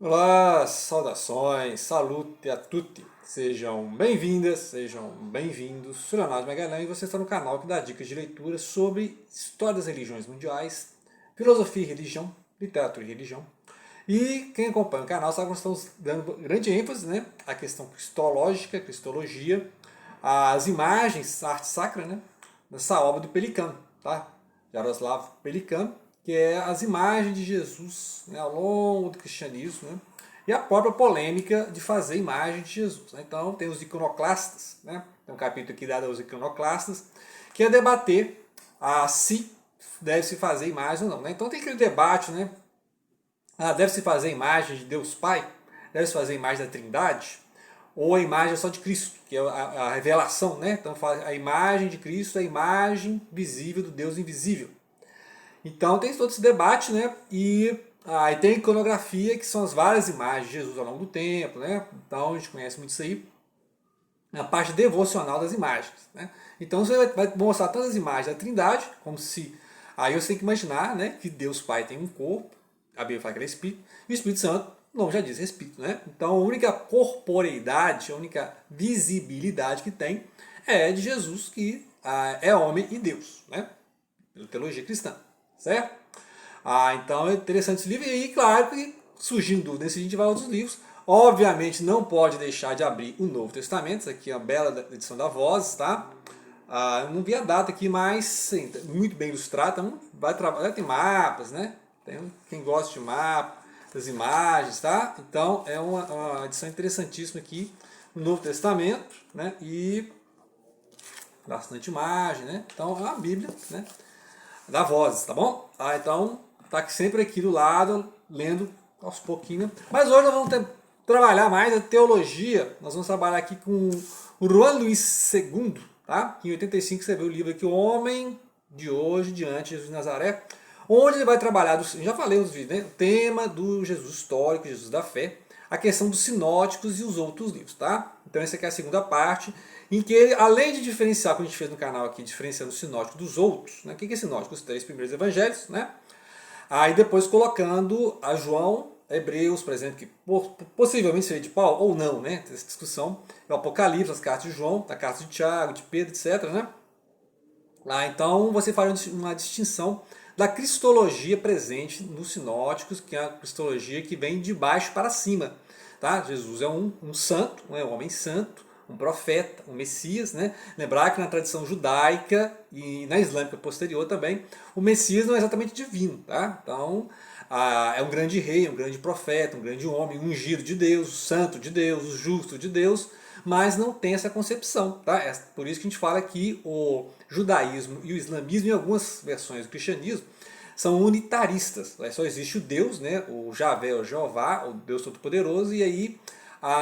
Olá, saudações, salute a tutti. Sejam bem-vindas, sejam bem-vindos. Sou Leonardo Magalhães e você está no canal que dá dicas de leitura sobre história das religiões mundiais, filosofia e religião, literatura e religião. E quem acompanha o canal sabe que nós estamos dando grande ênfase, à questão cristológica, cristologia, às imagens, a arte sacra, nessa obra do Pelicano, tá? Jaroslav Pelikan, que é as imagens de Jesus, ao longo do cristianismo, e a própria polêmica de fazer imagem de Jesus. Então tem os iconoclastas, tem um capítulo aqui dado aos iconoclastas, que é debater se deve-se fazer imagem ou não. Então tem aquele debate, deve-se fazer imagem de Deus Pai? Deve-se fazer imagem da Trindade? Ou a imagem é só de Cristo, que é a revelação, Então a imagem de Cristo é a imagem visível do Deus invisível. Então tem todo esse debate, E aí tem a iconografia, que são as várias imagens de Jesus ao longo do tempo, Então a gente conhece muito isso aí, na parte devocional das imagens, Então você vai mostrar tantas as imagens da Trindade, como se... Aí você tem que imaginar, que Deus Pai tem um corpo, a Bíblia fala que ele é Espírito, e o Espírito Santo, não, já diz, é Espírito, Então a única corporeidade, a única visibilidade que tem é de Jesus, que é homem e Deus, Pela teologia cristã. Certo? Então é interessante esse livro. E aí, claro que surgindo dúvida, a gente vai a outros livros. Obviamente não pode deixar de abrir o Novo Testamento. Isso aqui é uma bela edição da Vozes, tá? Eu não vi a data aqui, mas sim, muito bem ilustrado. Então vai trabalhar, tem mapas, Tem quem gosta de mapa, das imagens, tá? Então é uma edição interessantíssima aqui no Novo Testamento, E bastante imagem, Então é uma Bíblia, Da Vozes, tá bom? Então, tá sempre aqui do lado, lendo aos pouquinhos. Mas hoje nós vamos trabalhar mais a teologia. Nós vamos trabalhar aqui com o Juan Luís II, tá? Que em 85 escreveu o livro aqui, O Homem de Hoje, Diante de Jesus de Nazaré, onde ele vai trabalhar, já falei nos vídeos, O tema do Jesus histórico, Jesus da fé, a questão dos sinóticos e os outros livros, tá? Então essa aqui é a segunda parte, em que ele, além de diferenciar, como a gente fez no canal aqui, diferenciando o sinótico dos outros, O que é sinótico? Os 3 primeiros evangelhos, Aí depois colocando a João, Hebreus, por exemplo, que possivelmente seria de Paulo, ou não, Essa discussão, o Apocalipse, as cartas de João, a carta de Tiago, de Pedro, etc, então você faz uma distinção da cristologia presente nos sinóticos, que é a cristologia que vem de baixo para cima. Tá? Jesus é um santo, um homem santo, um profeta, um Messias. Lembrar que na tradição judaica e na islâmica posterior também, o Messias não é exatamente divino. Tá? Então, é um grande rei, um grande profeta, um grande homem, um ungido de Deus, o santo de Deus, o justo de Deus, mas não tem essa concepção. Tá? É por isso que a gente fala que o judaísmo e o islamismo, em algumas versões do cristianismo, são unitaristas. Só existe o Deus, o Javé, o Jeová, o Deus Todo-Poderoso, e aí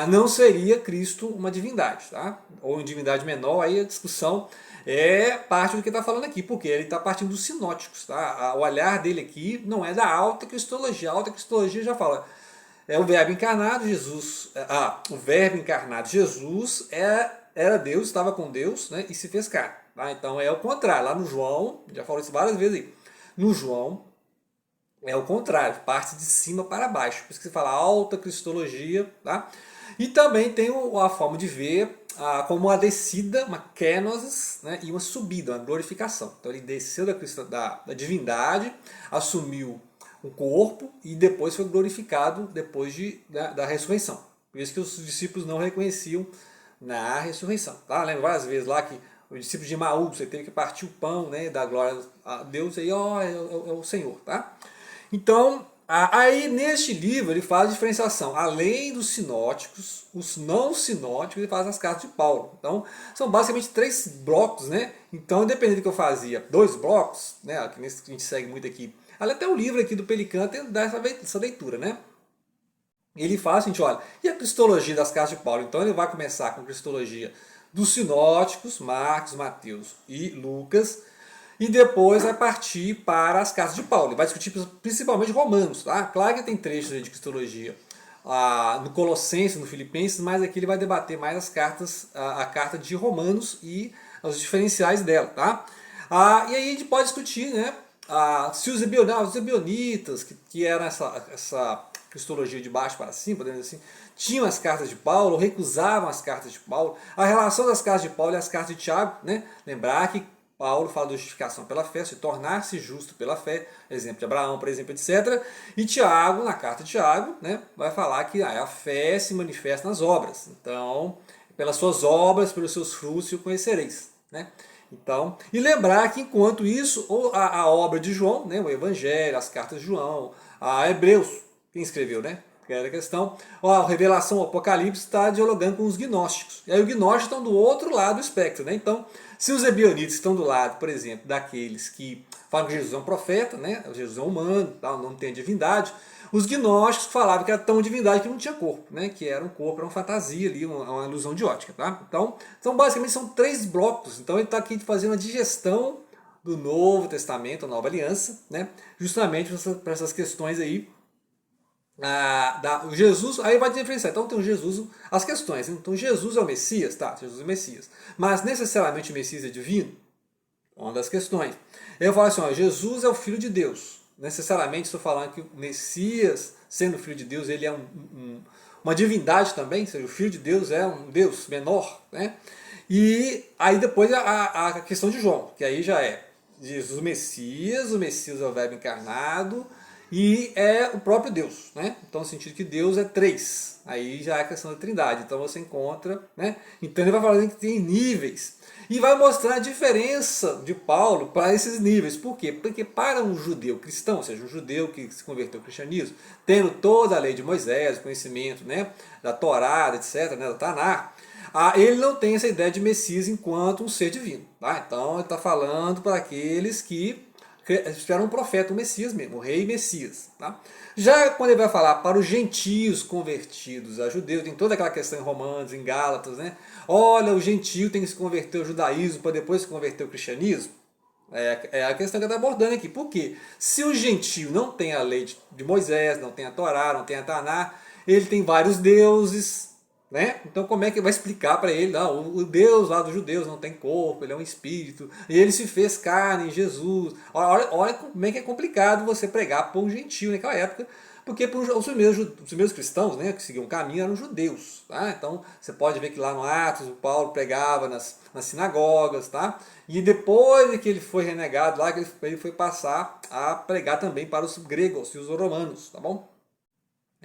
não seria Cristo uma divindade, tá? Ou uma divindade menor. Aí a discussão é parte do que está falando aqui, porque ele está partindo dos sinóticos. Tá? O olhar dele aqui não é da alta cristologia. A alta cristologia já fala, é o verbo encarnado, Jesus. O verbo encarnado, Jesus, era Deus, estava com Deus, e se fez carne. Tá? Então é o contrário. Lá no João, já falou isso várias vezes aí. No João, é o contrário, parte de cima para baixo. Por isso que se fala alta cristologia. Tá? E também tem a forma de ver como uma descida, uma kenosis, e uma subida, uma glorificação. Então ele desceu da divindade, assumiu o corpo e depois foi glorificado depois da ressurreição. Por isso que os discípulos não reconheciam na ressurreição. Tá? Lembra várias vezes lá que o discípulo de Maús, você teve que partir o pão, da glória a Deus, aí é o Senhor. Tá? Então, aí neste livro ele faz a diferenciação, além dos sinóticos, os não sinóticos, ele faz as cartas de Paulo. Então, são basicamente 3 blocos, Então, independente do que eu fazia, 2 blocos, que a gente segue muito aqui, até o livro aqui do Pelicano dá essa leitura, Ele faz, a gente olha, e a cristologia das cartas de Paulo? Então ele vai começar com a cristologia dos sinóticos, Marcos, Mateus e Lucas, e depois vai partir para as cartas de Paulo. Ele vai discutir principalmente Romanos. Tá? Claro que tem trechos de cristologia no Colossenses, no Filipenses, mas aqui ele vai debater mais as cartas, a carta de Romanos e os diferenciais dela. Tá? E aí a gente pode discutir, se os ebionitas, que era essa cristologia de baixo para cima, podemos dizer assim, tinham as cartas de Paulo, recusavam as cartas de Paulo. A relação das cartas de Paulo e as cartas de Tiago, né? Lembrar que Paulo fala de justificação pela fé, se tornar-se justo pela fé, exemplo de Abraão, por exemplo, etc. E Tiago, na carta de Tiago, né, vai falar que a fé se manifesta nas obras. Então, pelas suas obras, pelos seus frutos, o conhecereis. Né? Então, e lembrar que enquanto isso, a obra de João, né, o Evangelho, as cartas de João, a Hebreus, quem escreveu, né? Que era a questão, a revelação, o Apocalipse está dialogando com os gnósticos. E aí os gnósticos estão do outro lado do espectro. Né? Então, se os ebionitas estão do lado, por exemplo, daqueles que falam que Jesus é um profeta, né? Jesus é humano, não tem divindade, os gnósticos falavam que era tão divindade que não tinha corpo, né? Que era um corpo, era uma fantasia ali, uma ilusão de ótica. Tá? Então, basicamente, são 3 blocos. Então, ele está aqui fazendo uma digestão do Novo Testamento, a Nova Aliança, né? Justamente para essas questões aí. Jesus, aí vai diferenciar. Então tem o Jesus, as questões. Então Jesus é o Messias, tá? Jesus é o Messias. Mas necessariamente o Messias é divino? Uma das questões. Eu falo assim, ó, Jesus é o Filho de Deus. Necessariamente estou falando que o Messias, sendo Filho de Deus, ele é uma divindade também, ou seja, o Filho de Deus é um Deus menor, né? E aí depois a questão de João, que aí já é Jesus o Messias é o Verbo encarnado, e é o próprio Deus, né? Então, no sentido que Deus é 3. Aí já é a questão da trindade. Então, você encontra, né? Então, ele vai falando que tem níveis. E vai mostrar a diferença de Paulo para esses níveis. Por quê? Porque para um judeu cristão, ou seja, um judeu que se converteu ao cristianismo, tendo toda a lei de Moisés, o conhecimento, né? Da Torá, etc., né? Da Taná, ele não tem essa ideia de Messias enquanto um ser divino. Tá? Então, ele está falando para aqueles que esperam um profeta, um Messias mesmo, o rei Messias. Tá? Já quando ele vai falar para os gentios convertidos a judeus, tem toda aquela questão em Romanos, em Gálatas, né? Olha, o gentio tem que se converter ao judaísmo para depois se converter ao cristianismo. É a questão que ele está abordando aqui. Por quê? Se o gentio não tem a lei de Moisés, não tem a Torá, não tem a Taná, ele tem vários deuses. Né? Então como é que vai explicar para ele? Não, o Deus lá dos judeus não tem corpo, ele é um espírito, e ele se fez carne em Jesus. Olha como é que é complicado você pregar para um gentio naquela época, porque os primeiros cristãos, né, que seguiam o caminho eram judeus. Tá? Então você pode ver que lá no Atos o Paulo pregava nas sinagogas, tá? E depois que ele foi renegado lá, que ele foi passar a pregar também para os gregos e os romanos, tá bom?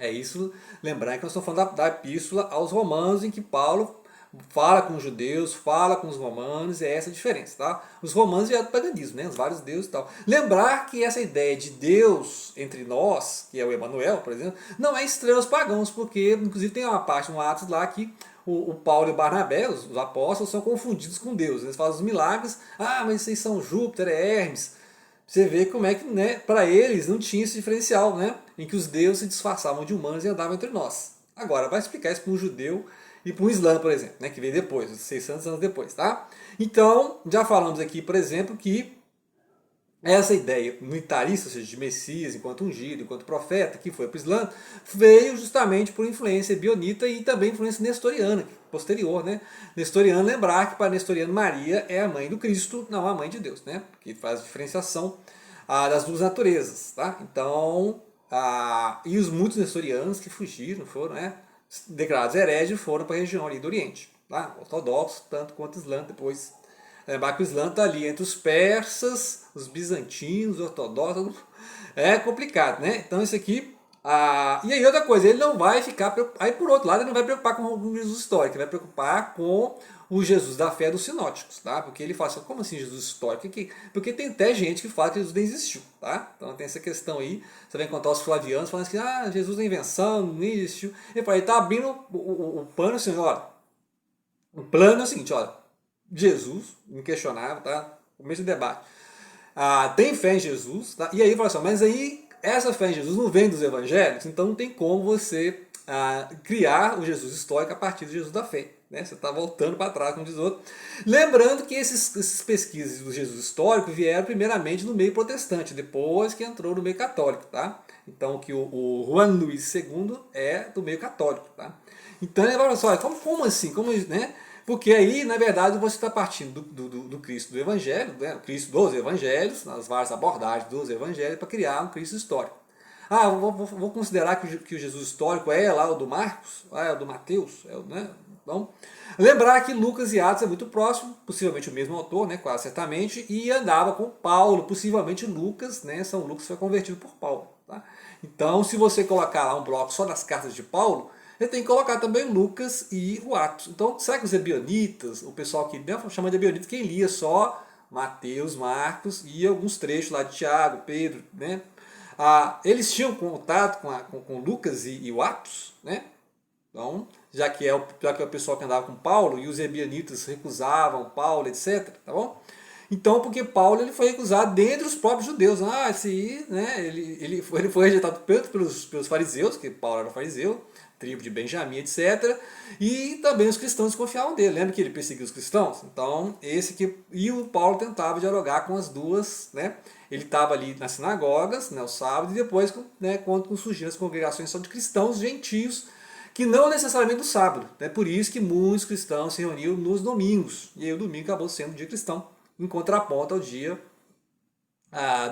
É isso, lembrar que nós estamos falando da epístola aos romanos, em que Paulo fala com os judeus, fala com os romanos, e é essa a diferença, tá? Os romanos vieram do paganismo, né? Os vários deuses e tal. Lembrar que essa ideia de Deus entre nós, que é o Emanuel, por exemplo, não é estranho aos pagãos, porque inclusive tem uma parte no Atos lá que o Paulo e o Barnabé, os apóstolos, são confundidos com Deus. Eles fazem os milagres, mas vocês são Júpiter, é Hermes. Você vê como é que, né, para eles não tinha esse diferencial, né, em que os deuses se disfarçavam de humanos e andavam entre nós. Agora, vai explicar isso para um judeu e para um islã, por exemplo, né, que veio depois, 600 anos depois. Tá? Então, já falamos aqui, por exemplo, que essa ideia unitarista, ou seja, de Messias enquanto ungido, enquanto profeta, que foi para o Islã, veio justamente por influência bionita e também influência nestoriana, posterior, né? Nestoriano, lembrar que para Nestoriano Maria é a mãe do Cristo, não a mãe de Deus, né? Que faz a diferenciação das duas naturezas, tá? Então, e os muitos nestorianos que fugiram, foram, né, declarados hereges, foram para a região ali do Oriente, tá? Ortodoxos, tanto quanto Islã depois. Lembrar que o Islã está ali entre os persas, os bizantinos, os ortodoxos. É complicado, né? Então isso aqui. E aí outra coisa, ele não vai ficar. Aí por outro lado, ele não vai preocupar com o Jesus histórico, ele vai preocupar com o Jesus da fé dos sinóticos, tá? Porque ele fala assim, como assim Jesus histórico? Porque tem até gente que fala que Jesus nem existiu, tá? Então tem essa questão aí. Você vai encontrar os flavianos falando que Jesus é invenção, nem existiu. Ele fala, ele está abrindo o pano assim, olha. O plano é o seguinte, olha. Jesus, inquestionável, tá? Começo do debate. Tem fé em Jesus, tá? E aí fala assim, mas aí essa fé em Jesus não vem dos evangelhos, então não tem como você criar o Jesus histórico a partir do Jesus da fé. Né? Você está voltando para trás, como diz o outro. Lembrando que esses pesquisas do Jesus histórico vieram primeiramente no meio protestante, depois que entrou no meio católico. Tá? Então que o Juan Luís II é do meio católico. Tá? Então ele fala assim, olha, como assim? Né? Porque aí, na verdade, você está partindo do Cristo do Evangelho, né? O Cristo dos Evangelhos, nas várias abordagens dos Evangelhos, para criar um Cristo histórico. Vou considerar que o Jesus histórico é lá o do Marcos, é o do Mateus, né? Então, lembrar que Lucas e Atos é muito próximo, possivelmente o mesmo autor, né, quase certamente, e andava com Paulo, possivelmente Lucas, né, São Lucas foi convertido por Paulo. Tá? Então, se você colocar lá um bloco só das cartas de Paulo, ele tem que colocar também Lucas e o Atos. Então, será que os ebionitas, o pessoal que chama de ebionitas, quem lia só Mateus, Marcos e alguns trechos lá de Tiago, Pedro, né? Eles tinham contato com Lucas e o Atos, né? Então, já que é o pessoal que andava com Paulo e os ebionitas recusavam Paulo, etc. Tá bom? Então, porque Paulo ele foi recusado dentre os próprios judeus. Né, ele foi rejeitado tanto pelos fariseus, que Paulo era fariseu, tribo de Benjamim, etc. E também os cristãos desconfiavam dele. Lembra que ele perseguiu os cristãos? Então, e o Paulo tentava dialogar com as duas, né? Ele estava ali nas sinagogas, né, o sábado, e depois, né, quando surgiram as congregações só de cristãos gentios, que não necessariamente no sábado. É por isso que muitos cristãos se reuniam nos domingos. E aí o domingo acabou sendo o dia cristão, em contraponto ao dia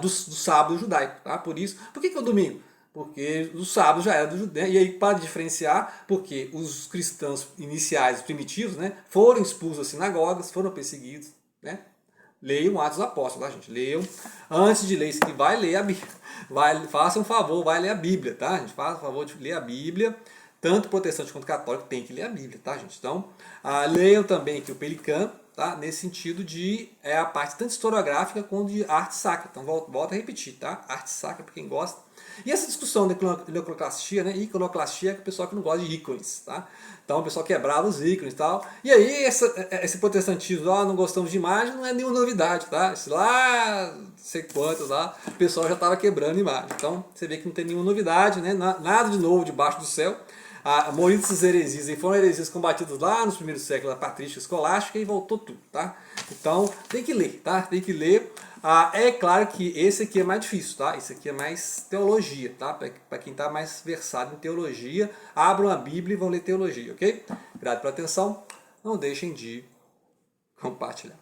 do sábado judaico. Tá? Por que é o domingo? Porque o sábado já era do judeu. E aí, para diferenciar, porque os cristãos iniciais, primitivos, né, foram expulsos das sinagogas, foram perseguidos. Né? Leiam Atos dos Apóstolos, tá, gente? Leiam. Antes de ler isso aqui, vai ler a Bíblia. Faça um favor, vai ler a Bíblia, tá, gente? Faça um favor de ler a Bíblia. Tanto protestante quanto católico tem que ler a Bíblia, tá, gente? Então, leiam também aqui o Pelican, tá? Nesse sentido de a parte tanto historiográfica quanto de arte sacra. Então, volto a repetir, tá? Arte sacra para quem gosta. E essa discussão da iconoclastia, né? Iconoclastia é o pessoal que não gosta de ícones, tá? Então, o pessoal quebrava os ícones e tal. E aí, esse protestantismo, não gostamos de imagem, não é nenhuma novidade, tá? Isso lá, sei quantos lá, o pessoal já estava quebrando imagem. Então, você vê que não tem nenhuma novidade, né? Nada de novo debaixo do céu. A maioria dessas heresias foram heresias combatidas lá nos primeiros séculos da patrística escolástica e voltou tudo, tá? Então, tem que ler, tá? Tem que ler. É claro que esse aqui é mais difícil, tá? Esse aqui é mais teologia, tá? Para quem está mais versado em teologia, abram a Bíblia e vão ler teologia, ok? Obrigado pela atenção. Não deixem de compartilhar.